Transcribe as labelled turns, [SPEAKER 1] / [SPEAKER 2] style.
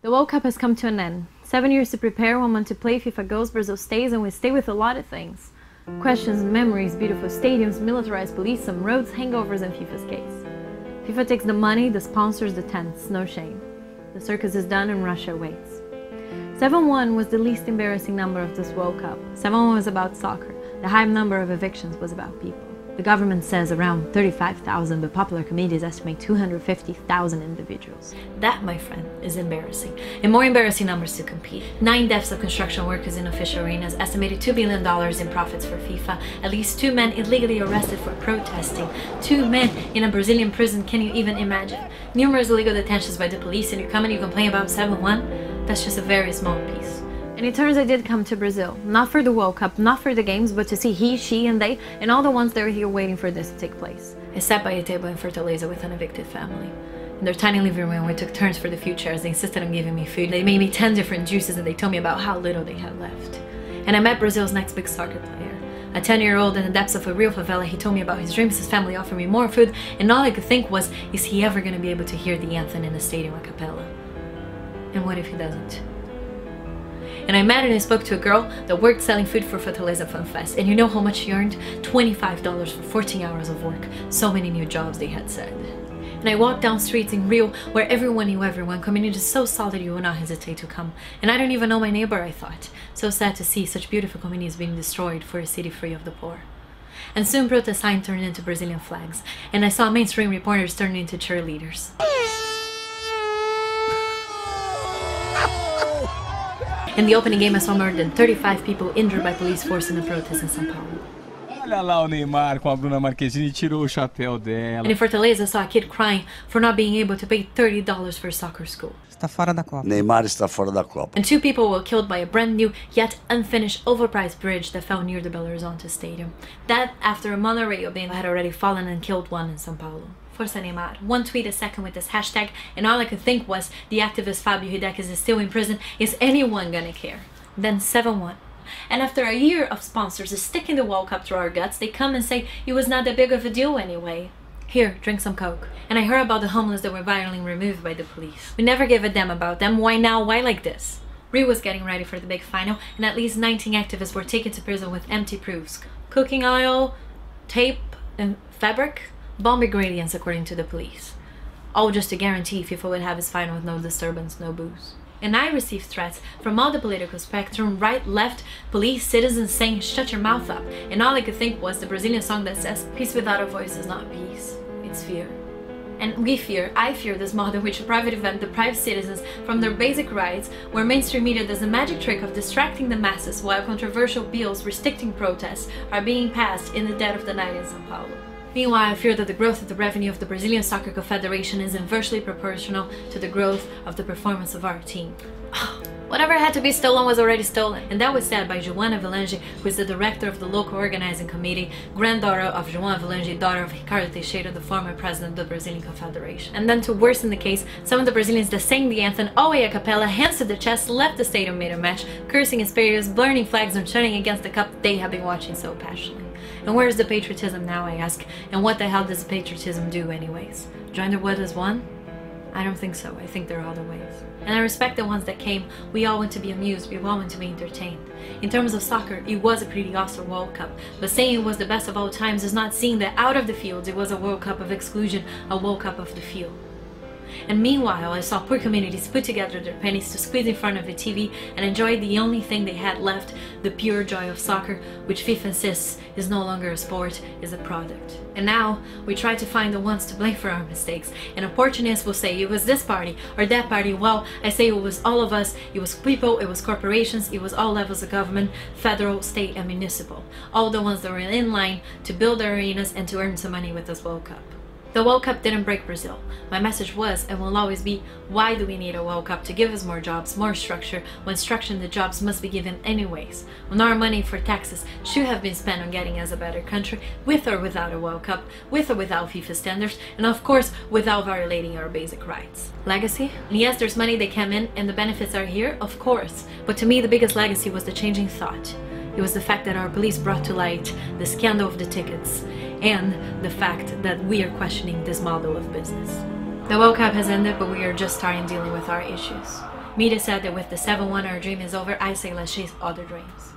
[SPEAKER 1] The World Cup has come to an end. 7 years to prepare, 1 month to play, FIFA goes, Brazil stays, and we stay with a lot of things. Questions, memories, beautiful stadiums, militarized police, some roads, hangovers, and FIFA's case. FIFA takes the money, the sponsors, the tents, no shame. The circus is done and Russia waits. 7-1 was the least embarrassing number of this World Cup. 7-1 was about soccer. The high number of evictions was about people. The government says around 35,000, but popular committees estimate 250,000 individuals. That, my friend, is embarrassing. And more embarrassing numbers to compete. 9 deaths of construction workers in official arenas, estimated $2 billion in profits for FIFA, at least 2 men illegally arrested for protesting, 2 men in a Brazilian prison, can you even imagine? Numerous illegal detentions by the police, and you come and you complain about 7-1? That's just a very small piece. And it turns I did come to Brazil, not for the World Cup, not for the games, but to see he, she, and they, and all the ones that were here waiting for this to take place. I sat by a table in Fortaleza with an evicted family. In their tiny living room, we took turns for the few chairs. They insisted on giving me food. They made me 10 different juices, and they told me about how little they had left. And I met Brazil's next big soccer player. A 10-year-old in the depths of a real favela. He told me about his dreams, his family offered me more food, and all I could think was, is he ever going to be able to hear the anthem in the stadium a cappella? And what if he doesn't? And I met and I spoke to a girl that worked selling food for Fortaleza Fun Fest. And you know how much she earned? $25 for 14 hours of work. So many new jobs, they had said. And I walked down streets in Rio where everyone knew everyone. Community is so solid you will not hesitate to come. And I don't even know my neighbor, I thought. So sad to see such beautiful communities being destroyed for a city free of the poor. And soon protest signs turned into Brazilian flags. And I saw mainstream reporters turn into cheerleaders. In the opening game, I saw more than 35 people injured by police force in the protests in São Paulo.
[SPEAKER 2] Olha lá o Neymar com a Bruna Marquezine tirou o chapéu dela.
[SPEAKER 1] And in Fortaleza, I saw a kid crying for not being able to pay $30 for soccer school.
[SPEAKER 3] Está fora da Copa.
[SPEAKER 4] Neymar está fora da Copa.
[SPEAKER 1] And 2 people were killed by a brand new, yet unfinished, overpriced bridge that fell near the Belo Horizonte stadium. That after a monorail being had already fallen and killed 1 in São Paulo. Força Neymar. 1 tweet a second with this hashtag, and all I could think was, the activist Fabio Hidekis is still in prison. Is anyone gonna care? Then 7-1. And after a year of sponsors sticking the World Cup through our guts, they come and say it was not that big of a deal anyway. Here, drink some Coke. And I heard about the homeless that were violently removed by the police. We never gave a damn about them. Why now? Why like this? Rio was getting ready for the big final, and at least 19 activists were taken to prison with empty proofs. Cooking oil, tape, and fabric. Bomb ingredients, according to the police. All just to guarantee FIFA would have his final with no disturbance, no booze. And I received threats from all the political spectrum, right, left, police, citizens saying, shut your mouth up. And all I could think was the Brazilian song that says, peace without a voice is not peace, it's fear. And I fear this model in which a private event deprives citizens from their basic rights, where mainstream media does the magic trick of distracting the masses while controversial bills restricting protests are being passed in the dead of the night in São Paulo. Meanwhile, I fear that the growth of the revenue of the Brazilian Soccer Confederation is inversely proportional to the growth of the performance of our team. Whatever had to be stolen was already stolen, and that was said by Joana Avelange, who is the director of the local organizing committee, granddaughter of João Avelange, daughter of Ricardo Teixeira, the former president of the Brazilian Confederation. And then to worsen the case, some of the Brazilians that sang the anthem all a cappella, hands to the chest, left the stadium mid-match, cursing its players, burning flags and turning against the cup they have been watching so passionately. And where's the patriotism now, I ask? And what the hell does patriotism do anyways? Join the world as one? I don't think so. I think there are other ways. And I respect the ones that came. We all want to be amused. We all want to be entertained. In terms of soccer, it was a pretty awesome World Cup. But saying it was the best of all times is not seeing that out of the fields it was a World Cup of exclusion, a World Cup of the field. And meanwhile, I saw poor communities put together their pennies to squeeze in front of the TV and enjoy the only thing they had left, the pure joy of soccer, which FIFA insists is no longer a sport, is a product. And now, we try to find the ones to blame for our mistakes. And opportunists will say it was this party or that party. Well, I say it was all of us, it was people, it was corporations, it was all levels of government, federal, state, and municipal. All the ones that were in line to build their arenas and to earn some money with this World Cup. The World Cup didn't break Brazil. My message was and will always be, why do we need a World Cup to give us more jobs, more structure, when structure in the jobs must be given anyways? When our money for taxes should have been spent on getting us a better country, with or without a World Cup, with or without FIFA standards, and of course, without violating our basic rights. Legacy? And yes, there's money that came in and the benefits are here, of course. But to me, the biggest legacy was the changing thought. It was the fact that our police brought to light the scandal of the tickets and the fact that we are questioning this model of business. The World Cup has ended, but we are just starting dealing with our issues. Mita said that with the 7-1 our dream is over, I say let's chase other dreams.